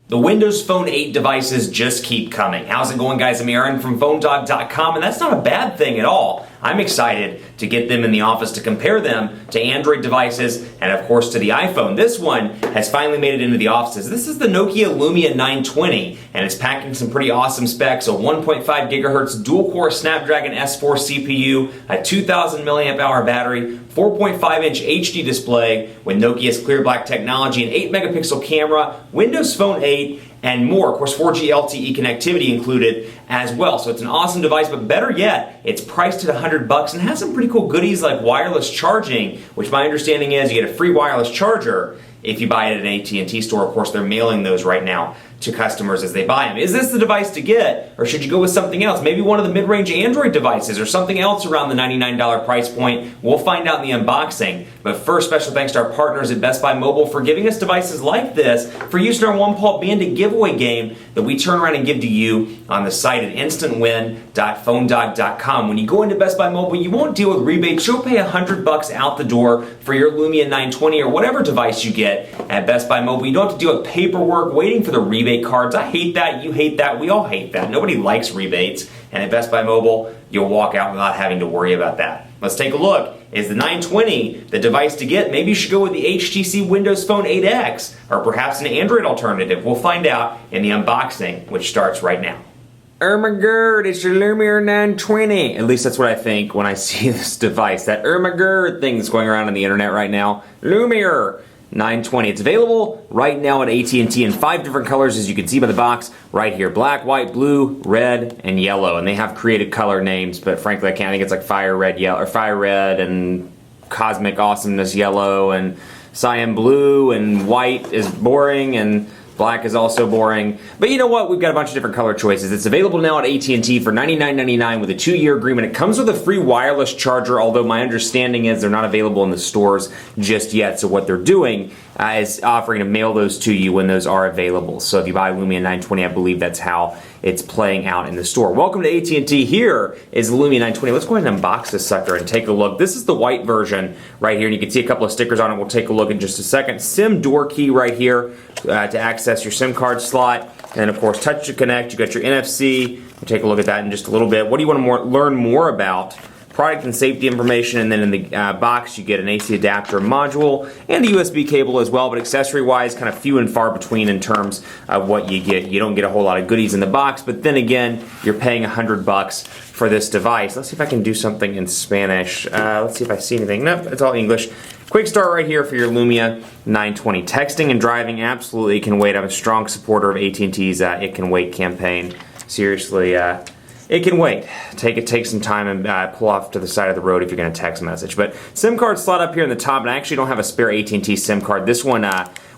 The Windows Phone 8 devices just keep coming. How's it going, guys? I'm Aaron from PhoneDog.com, and that's not a bad thing at all. I'm excited to get them in the office to compare them to Android devices and, of course, to the iPhone. This one has finally made it into the offices. This is the Nokia Lumia 920, and it's packing some pretty awesome specs. A 1.5 gigahertz dual-core Snapdragon S4 CPU, a 2,000 milliamp hour battery, 4.5-inch HD display with Nokia's clear black technology, an 8-megapixel camera, Windows Phone 8, and more. Of course, 4G LTE connectivity included as well. So it's an awesome device, but better yet, it's priced at $100 and has some pretty cool goodies like wireless charging, which my understanding is you get a free wireless charger if you buy it at an AT&T store. Of course, they're mailing those right now to customers as they buy them. Is this the device to get, or should you go with something else? Maybe one of the mid-range Android devices or something else around the $99 price point. We'll find out in the unboxing. But first, special thanks to our partners at Best Buy Mobile for giving us devices like this for use in our One Paul Bandit giveaway game that we turn around and give to you on the site at instantwin.phonedog.com. When you go into Best Buy Mobile, you won't deal with rebates. You'll pay $100 out the door for your Lumia 920 or whatever device you get at Best Buy Mobile. You don't have to deal with paperwork, waiting for the rebate cards. I hate that. You hate that. We all hate that. Nobody likes rebates. And at Best Buy Mobile, you'll walk out without having to worry about that. Let's take a look. Is the 920 the device to get? Maybe you should go with the HTC Windows Phone 8X or perhaps an Android alternative. We'll find out in the unboxing, which starts right now. Oh my god, it's your Lumia 920. At least that's what I think when I see this device. That oh my god thing that's going around on the internet right now. Lumia 920. It's available right now at AT&T in 5 different colors, as you can see by the box right here. Black, white, blue, red, and yellow. And they have created color names, but frankly I can't. I think it's like fire red, yellow, or fire red, and cosmic awesomeness yellow, and cyan blue, and white is boring, and black is also boring. But you know what? We've got a bunch of different color choices. It's available now at AT&T for $99.99 with a 2-year agreement. It comes with a free wireless charger, although my understanding is they're not available in the stores just yet. So what they're doing is offering to mail those to you when those are available. So if you buy Lumia 920, I believe that's how it's playing out in the store. Welcome to AT&T. Here is the Lumia 920. Let's go ahead and unbox this sucker and take a look. This is the white version right here, and you can see a couple of stickers on it. We'll take a look in just a second. SIM door key right here to access your SIM card slot. And of course, touch to connect. You got your NFC. We'll take a look at that in just a little bit. What do you want to learn more about? Product and safety information, and then in the box you get an AC adapter module and a USB cable as well, but accessory-wise, kind of few and far between in terms of what you get. You don't get a whole lot of goodies in the box, but then again, you're paying $100 for this device. Let's see if I can do something in Spanish. Let's see if I see anything. Nope, it's all English. Quick start right here for your Lumia 920. Texting and driving absolutely can wait. I'm a strong supporter of AT&T's It Can Wait campaign. Seriously, it can wait. Take some time and pull off to the side of the road if you're going to text message. But SIM card slot up here in the top, and I actually don't have a spare AT&T SIM card. This one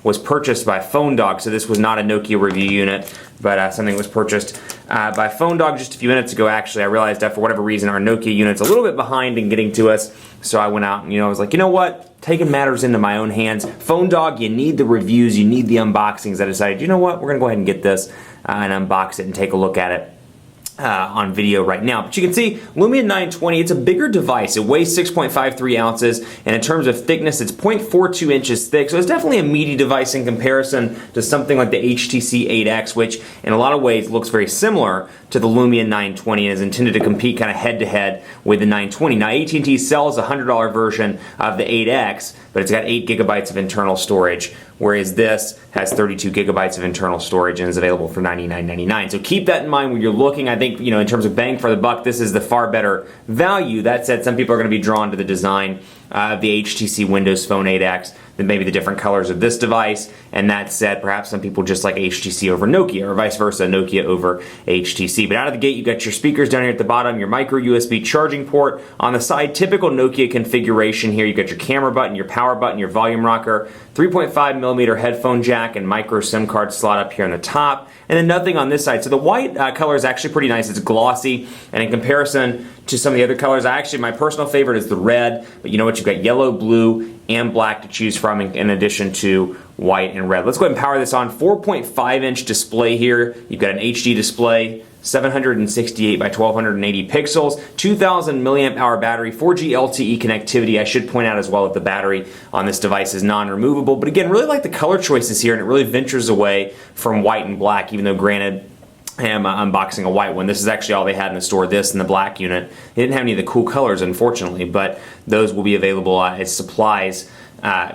was purchased by PhoneDog, so this was not a Nokia review unit, but something that was purchased by PhoneDog just a few minutes ago. Actually, I realized that for whatever reason our Nokia unit's a little bit behind in getting to us, so I went out and I was like, you know what? Taking matters into my own hands. PhoneDog, you need the reviews, you need the unboxings. I decided, you know what? We're going to go ahead and get this and unbox it and take a look at it on video right now. But you can see Lumia 920, it's a bigger device. It weighs 6.53 ounces, and in terms of thickness, it's 0.42 inches thick. So it's definitely a meaty device in comparison to something like the HTC 8X, which in a lot of ways looks very similar to the Lumia 920 and is intended to compete kind of head-to-head with the 920. Now, AT&T sells a $100 version of the 8X, but it's got 8 gigabytes of internal storage, whereas this has 32 gigabytes of internal storage and is available for $99.99. So keep that in mind when you're looking. I think, in terms of bang for the buck, this is the far better value. That said, some people are going to be drawn to the design of the HTC Windows Phone 8X than maybe the different colors of this device. And that said, perhaps some people just like HTC over Nokia, or vice versa, Nokia over HTC. But out of the gate, you got your speakers down here at the bottom, your micro USB charging port on the side, typical Nokia configuration here. You got your camera button, your power button, your volume rocker, 3.5 millimeter headphone jack, and micro SIM card slot up here on the top, and then nothing on this side. So the white color is actually pretty nice. It's glossy, and in comparison to some of the other colors, my personal favorite is the red, but you know what? You've got yellow, blue, and black to choose from in addition to white and red. Let's go ahead and power this on. 4.5-inch display here. You've got an HD display, 768 by 1280 pixels, 2000 milliamp hour battery, 4G LTE connectivity. I should point out as well that the battery on this device is non-removable, but again, really like the color choices here, and it really ventures away from white and black, even though granted, I am unboxing a white one. This is actually all they had in the store, this and the black unit. They didn't have any of the cool colors, unfortunately, but those will be available as supplies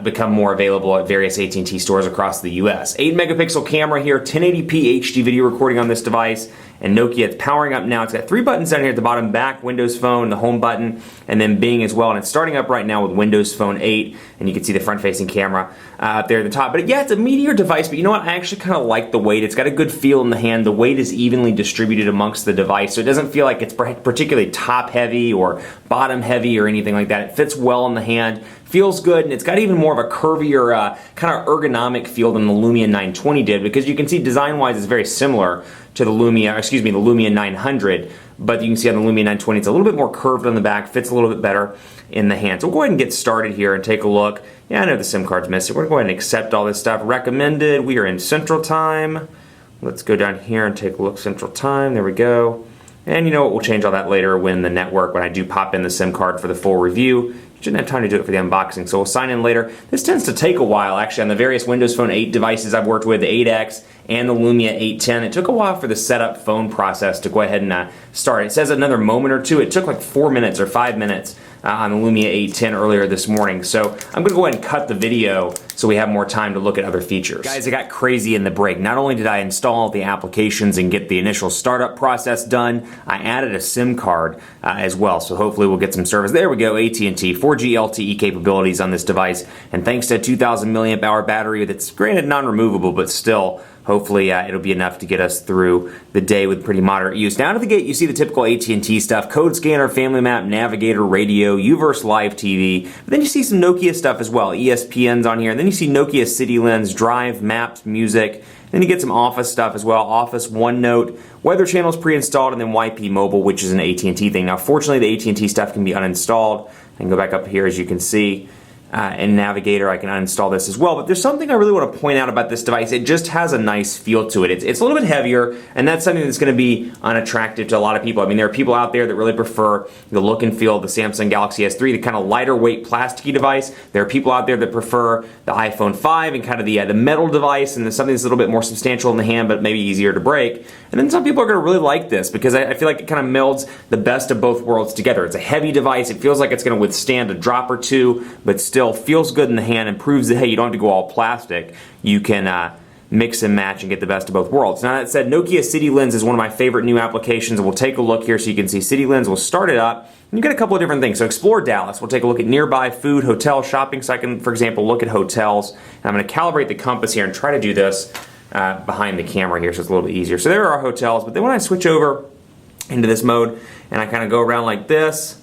become more available at various AT&T stores across the US. 8 megapixel camera here, 1080p HD video recording on this device, and Nokia, it's powering up now. It's got 3 buttons down here at the bottom, back, Windows Phone, the home button, and then Bing as well, and it's starting up right now with Windows Phone 8, and you can see the front-facing camera up there at the top. But yeah, it's a meatier device, but you know what? I actually kind of like the weight. It's got a good feel in the hand. The weight is evenly distributed amongst the device, so it doesn't feel like it's particularly top-heavy or bottom-heavy or anything like that. It fits well in the hand, feels good, and it's got even more of a curvier, kind of ergonomic feel than the Lumia 920 did, because you can see design-wise it's very similar to the Lumia 900, but you can see on the Lumia 920 it's a little bit more curved on the back, fits a little bit better in the hand. So we'll go ahead and get started here and take a look. Yeah, I know the SIM card's missing. We're going to go ahead and accept all this stuff. Recommended, we are in Central Time. Let's go down here and take a look, Central Time, there we go. And you know what, we'll change all that later when I do pop in the SIM card for the full review. Shouldn't have time to do it for the unboxing, so we'll sign in later. This tends to take a while, actually, on the various Windows Phone 8 devices I've worked with, the 8X and the Lumia 810. It took a while for the setup phone process to go ahead and start. It says another moment or two. It took like 4 minutes or 5 minutes on the Lumia 810 earlier this morning. So I'm going to go ahead and cut the video so we have more time to look at other features. Guys, I got crazy in the break. Not only did I install the applications and get the initial startup process done, I added a SIM card as well. So hopefully we'll get some service. There we go, AT&T, 4G LTE capabilities on this device. And thanks to a 2000 milliamp hour battery that's granted non-removable, but still, hopefully it'll be enough to get us through the day with pretty moderate use. Now out of the gate, you see the typical AT&T stuff: code scanner, family map, navigator, radio, UVerse live TV. But then you see some Nokia stuff as well. ESPN's on here. And then you see Nokia City Lens, Drive, Maps, Music. Then you get some Office stuff as well. Office, OneNote, weather channels pre-installed, and then YP Mobile, which is an AT&T thing. Now fortunately, the AT&T stuff can be uninstalled. I can go back up here, as you can see. In Navigator, I can uninstall this as well. But there's something I really want to point out about this device. It just has a nice feel to it. It's a little bit heavier, and that's something that's going to be unattractive to a lot of people. I mean, there are people out there that really prefer the look and feel of the Samsung Galaxy S3, the kind of lighter weight plasticky device. There are people out there that prefer the iPhone 5 and kind of the metal device, and something that's a little bit more substantial in the hand, but maybe easier to break. And then some people are going to really like this because I feel like it kind of melds the best of both worlds together. It's a heavy device. It feels like it's going to withstand a drop or two, but still feels good in the hand and proves that, hey, you don't have to go all plastic. You can mix and match and get the best of both worlds. Now that said, Nokia City Lens is one of my favorite new applications, and we'll take a look here so you can see City Lens. We'll start it up, and you get a couple of different things. So explore Dallas. We'll take a look at nearby food, hotel, shopping. So I can, for example, look at hotels. And I'm going to calibrate the compass here and try to do this behind the camera here, so it's a little bit easier. So there are our hotels, but then when I switch over into this mode and I kind of go around like this,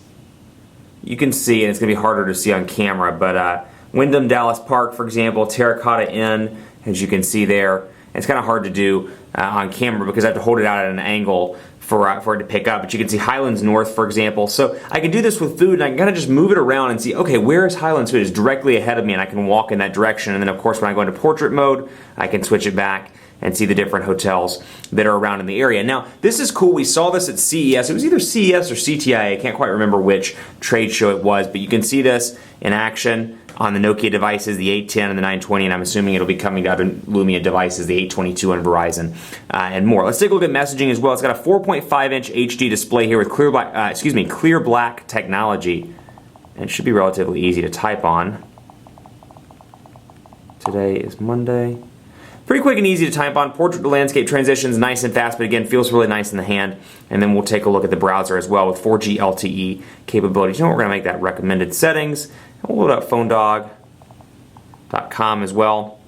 you can see, and it's going to be harder to see on camera, but Wyndham Dallas Park, for example, Terracotta Inn, as you can see there. It's kind of hard to do on camera because I have to hold it out at an angle for it to pick up. But you can see Highlands North, for example. So I can do this with food, and I can kind of just move it around and see, okay, where is Highlands Food? It's directly ahead of me, and I can walk in that direction. And then, of course, when I go into portrait mode, I can switch it back and see the different hotels that are around in the area. Now, this is cool. We saw this at CES. It was either CES or CTIA. I can't quite remember which trade show it was, but you can see this in action on the Nokia devices, the 810 and the 920, and I'm assuming it'll be coming to other Lumia devices, the 822 and Verizon, and more. Let's take a look at messaging as well. It's got a 4.5-inch HD display here with clear black technology, and it should be relatively easy to type on. Today is Monday. Pretty quick and easy to type on. Portrait to landscape transitions, nice and fast, but again, feels really nice in the hand. And then we'll take a look at the browser as well with 4G LTE capabilities. You know what, we're going to make that recommended settings. We'll load up phonedog.com as well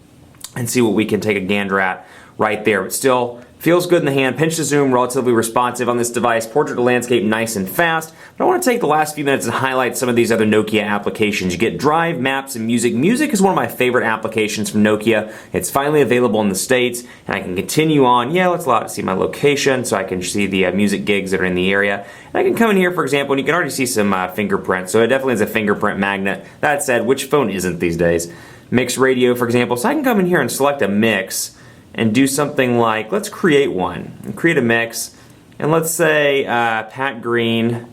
and see what we can take a gander at right there. But still, feels good in the hand. Pinch to zoom, relatively responsive on this device. Portrait to landscape, nice and fast. But I want to take the last few minutes and highlight some of these other Nokia applications. You get Drive, Maps, and Music. Music is one of my favorite applications from Nokia. It's finally available in the States, and I can continue on. Yeah, let's allow it to see my location so I can see the music gigs that are in the area. And I can come in here, for example, and you can already see some fingerprints. So it definitely is a fingerprint magnet. That said, which phone isn't these days? Mix radio, for example. So I can come in here and select a mix and do something like, let's create one, and create a mix, And let's say Pat Green.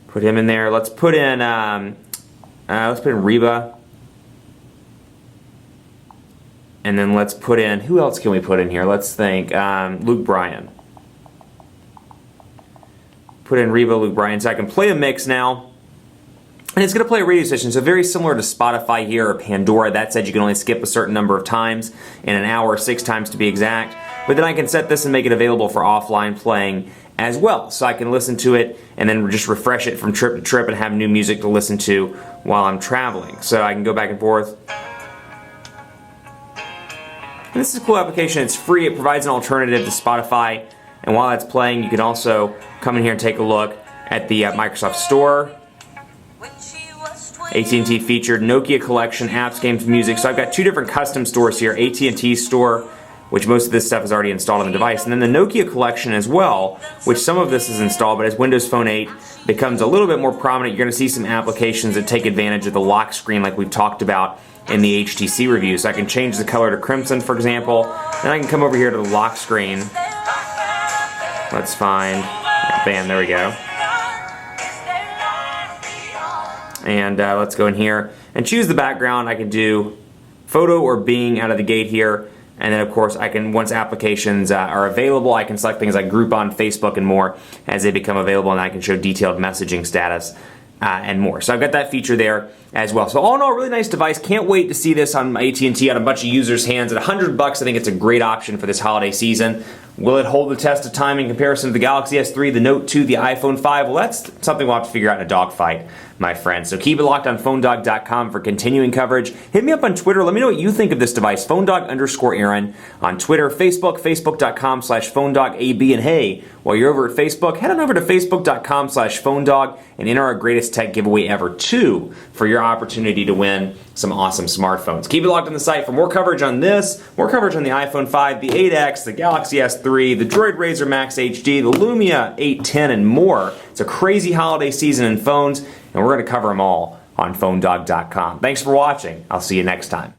Put him in there. Let's put in Reba. And then let's put in, who else can we put in here? Let's think, Luke Bryan. Put in Reba, Luke Bryan, so I can play a mix now. And it's going to play a radio station, so very similar to Spotify here or Pandora. That said, you can only skip a certain number of times in an hour, 6 times to be exact. But then I can set this and make it available for offline playing as well. So I can listen to it and then just refresh it from trip to trip and have new music to listen to while I'm traveling. So I can go back and forth. And this is a cool application. It's free. It provides an alternative to Spotify. And while that's playing, you can also come in here and take a look at the Microsoft Store. AT&T featured Nokia Collection, apps, games, music. So I've got 2 different custom stores here. AT&T Store, which most of this stuff is already installed on the device. And then the Nokia Collection as well, which some of this is installed, but as Windows Phone 8 becomes a little bit more prominent, you're going to see some applications that take advantage of the lock screen like we've talked about in the HTC review. So I can change the color to crimson, for example. Then I can come over here to the lock screen. Let's find, bam, there we go. And let's go in here and choose the background. I can do photo or Bing out of the gate here. And then of course I can, once applications are available, I can select things like Groupon, Facebook, and more as they become available, and I can show detailed messaging status and more. So I've got that feature there as well. So all in all, really nice device. Can't wait to see this on AT&T on a bunch of users' hands. At $100, I think it's a great option for this holiday season. Will it hold the test of time in comparison to the Galaxy S3, the Note 2, the iPhone 5? Well, that's something we'll have to figure out in a dogfight, my friends. So keep it locked on PhoneDog.com for continuing coverage. Hit me up on Twitter. Let me know what you think of this device. PhoneDog_Aaron on Twitter, Facebook, Facebook.com/PhoneDogAB. And hey, while you're over at Facebook, head on over to Facebook.com/PhoneDog and enter our greatest tech giveaway ever 2 for your opportunity to win some awesome smartphones. Keep it locked on the site for more coverage on this, more coverage on the iPhone 5, the 8X, the Galaxy S3, the Droid Razr Max HD, the Lumia 810, and more. It's a crazy holiday season in phones, and we're going to cover them all on PhoneDog.com. Thanks for watching. I'll see you next time.